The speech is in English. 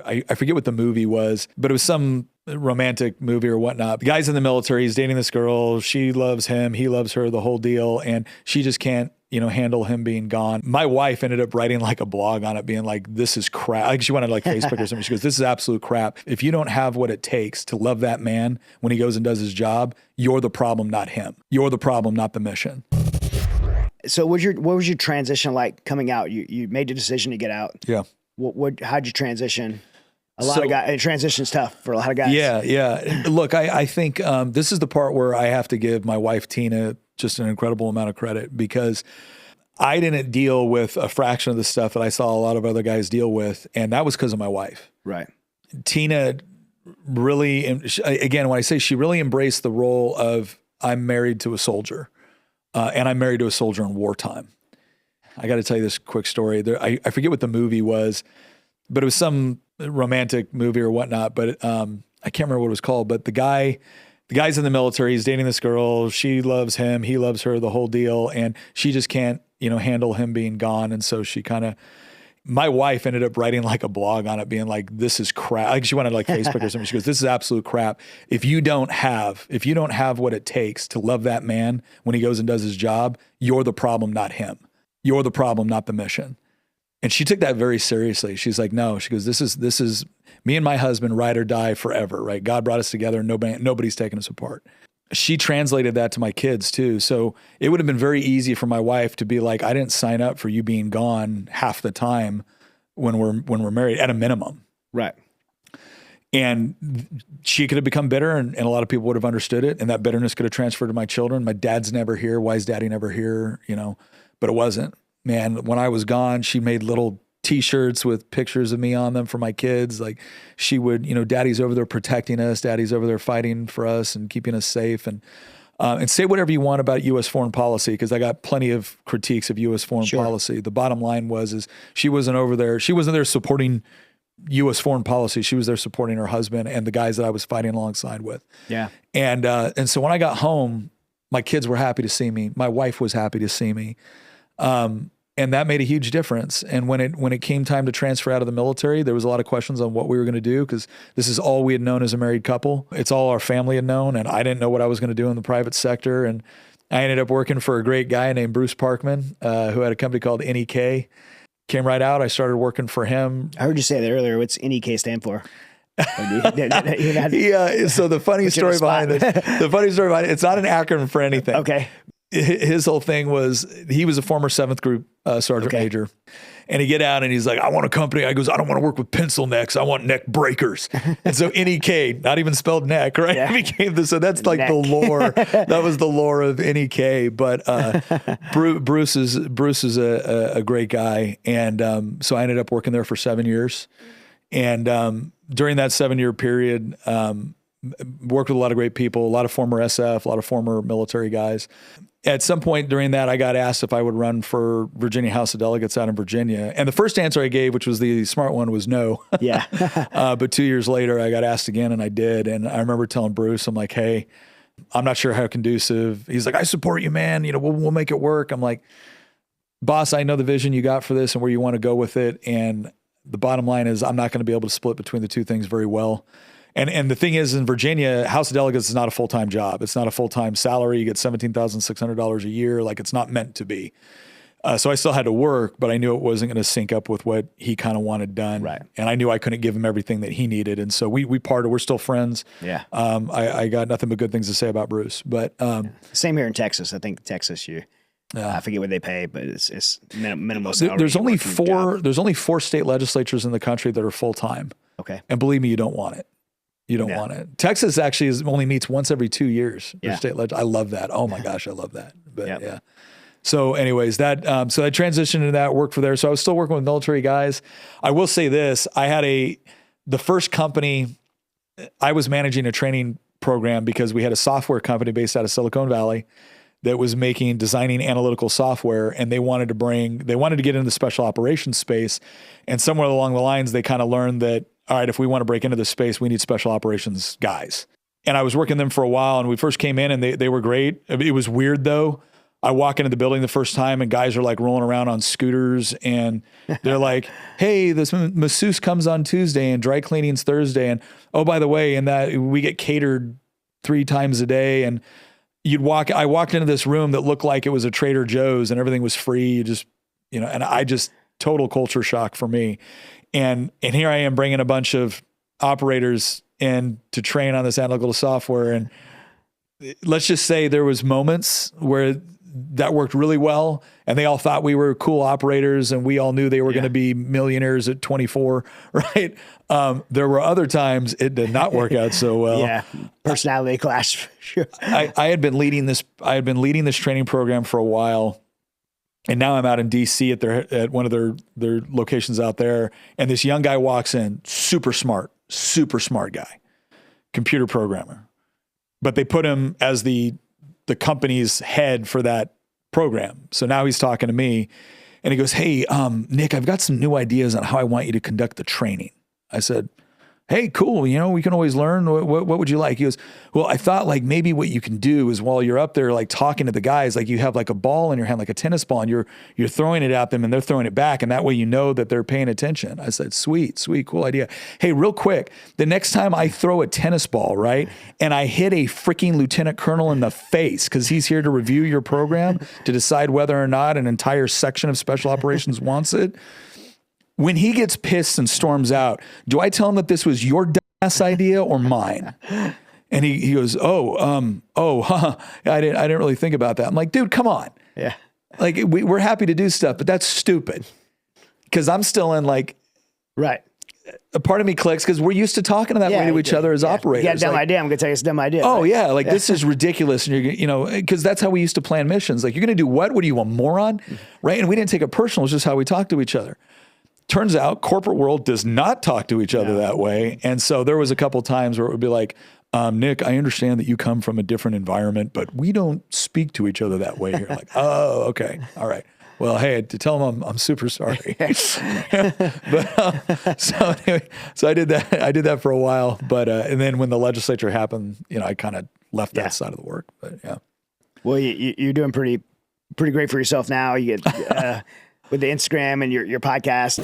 I forget what the movie was, but it was some romantic movie or whatnot. The guy's in the military. He's dating this girl. She loves him. He loves her, the whole deal. And she just can't, handle him being gone. My wife ended up writing like a blog on it being like, this is crap. Like she wanted like Facebook or something. She goes, this is absolute crap. If you don't have what it takes to love that man when he goes and does his job, you're the problem, not him. You're the problem, not the mission. So what was your transition like coming out? You made the decision to get out. Yeah. How'd you transition? A lot of guys, transition's tough for a lot of guys. Yeah. Look, I think this is the part where I have to give my wife, Tina, just an incredible amount of credit, because I didn't deal with a fraction of the stuff that I saw a lot of other guys deal with. And that was because of my wife. Right. Tina really, again, when I say she really embraced the role of I'm married to a soldier and I'm married to a soldier in wartime. I got to tell you this quick story. I forget what the movie was, but it was some romantic movie or whatnot, but I can't remember what it was called. But the guy's in the military. He's dating this girl. She loves him. He loves her, the whole deal. And she just can't, handle him being gone. And so my wife ended up writing like a blog on it being like, this is crap. Like she wanted like Facebook or something. She goes, this is absolute crap. If you don't have what it takes to love that man when he goes and does his job, you're the problem, not him. You're the problem, not the mission. And she took that very seriously. She's like, no, she goes, this is me and my husband, ride or die forever, right? God brought us together and nobody's taking us apart. She translated that to my kids too. So it would have been very easy for my wife to be like, I didn't sign up for you being gone half the time when we're married at a minimum. Right. And she could have become bitter and a lot of people would have understood it. And that bitterness could have transferred to my children. My dad's never here. Why is daddy never here? But it wasn't. Man, when I was gone, she made little T-shirts with pictures of me on them for my kids. Like she would, daddy's over there protecting us. Daddy's over there fighting for us and keeping us safe. And say whatever you want about U.S. foreign policy, because I got plenty of critiques of U.S. foreign policy. The bottom line is she wasn't over there. She wasn't there supporting U.S. foreign policy. She was there supporting her husband and the guys that I was fighting alongside with. Yeah. And so when I got home, my kids were happy to see me. My wife was happy to see me. And that made a huge difference. And when it came time to transfer out of the military, there was a lot of questions on what we were going to do, because this is all we had known as a married couple. It's all our family had known. And I didn't know what I was going to do in the private sector. And I ended up working for a great guy named Bruce Parkman, who had a company called NEK. Came right out. I started working for him. I heard you say that earlier. What's NEK stand for? Yeah. So the funny story behind it, it's not an acronym for anything. Okay. His whole thing was, he was a former 7th Group Sergeant Major. And he get out and he's like, I want a company. I goes, I don't want to work with pencil necks. I want neck breakers. And so NEK, not even spelled neck, right? Yeah. Became this. So that's like neck. The lore. That was the lore of NEK. But Bruce is a great guy. And so I ended up working there for 7 years. And during that 7-year period, worked with a lot of great people, a lot of former SF, a lot of former military guys. At some point during that, I got asked if I would run for Virginia House of Delegates out in Virginia. And the first answer I gave, which was the smart one, was no. Yeah. But 2 years later, I got asked again and I did. And I remember telling Bruce, I'm like, hey, I'm not sure how conducive. He's like, I support you, man. We'll make it work. I'm like, boss, I know the vision you got for this and where you want to go with it. And the bottom line is I'm not going to be able to split between the two things very well. And the thing is, in Virginia, House of Delegates is not a full-time job. It's not a full-time salary. You get $17,600 a year. Like, it's not meant to be. So I still had to work, but I knew it wasn't going to sync up with what he kind of wanted done. Right. And I knew I couldn't give him everything that he needed. And so we parted. We're still friends. Yeah. I got nothing but good things to say about Bruce. But same here in Texas. I think Texas, I forget what they pay, but it's minimal salary. There's only four state legislatures in the country that are full-time. Okay. And believe me, you don't want it. You don't want it. Texas actually only meets once every 2 years. Yeah. State I love that. Oh my gosh, I love that. But yeah. So anyways, so I transitioned into that, worked for there. So I was still working with military guys. I will say this, I had the first company, I was managing a training program because we had a software company based out of Silicon Valley that was designing analytical software, and they wanted to get into the special operations space. And somewhere along the lines, they kind of learned that, all right, if we want to break into this space, we need special operations guys. And I was working them for a while, and we first came in and they were great. It was weird though. I walk into the building the first time and guys are like rolling around on scooters and they're like, hey, this masseuse comes on Tuesday and dry cleaning's Thursday. And oh, by the way, and that we get catered 3 times a day. And I walked into this room that looked like it was a Trader Joe's and everything was free. You just, and I just total culture shock for me. And here I am bringing a bunch of operators in to train on this analytical software. And let's just say there was moments where that worked really well and they all thought we were cool operators and we all knew they were going to be millionaires at 24, right? There were other times it did not work out so well. Yeah, personality clash for sure. I had been leading this training program for a while, and now I'm out in DC at one of their locations out there, and this young guy walks in, super smart guy, computer programmer. But they put him as the company's head for that program. So now he's talking to me and he goes, hey, Nick, I've got some new ideas on how I want you to conduct the training. I said, hey, cool. We can always learn. What would you like? He goes, well, I thought like maybe what you can do is while you're up there, like talking to the guys, like you have like a ball in your hand, like a tennis ball, and you're throwing it at them and they're throwing it back. And that way, that they're paying attention. I said, sweet, cool idea. Hey, real quick, the next time I throw a tennis ball, right, and I hit a freaking lieutenant colonel in the face, because he's here to review your program to decide whether or not an entire section of special operations wants it. When he gets pissed and storms out, do I tell him that this was your dumbass idea or mine? And he goes, I didn't really think about that. I'm like, dude, come on. Yeah. Like we're happy to do stuff, but that's stupid. Because I'm still in like, right. A part of me clicks because we're used to talking that way to each other as operators. You got a dumb idea. I'm going to tell you it's a dumb idea. Oh, right? Yeah. Like this is ridiculous. And because that's how we used to plan missions. Like, you're going to do what? What are you, a moron? Right. And we didn't take it personal. It's just how we talk to each other. Turns out corporate world does not talk to each other that way. And so there was a couple of times where it would be like, Nick, I understand that you come from a different environment, but we don't speak to each other that way here. Like, oh, okay. All right. Well, hey, to tell them I'm super sorry. But so anyway, so I did that for a while. But and then when the legislature happened, I kind of left that side of the work. But yeah. Well, you're doing pretty great for yourself now. You get with the Instagram and your podcast.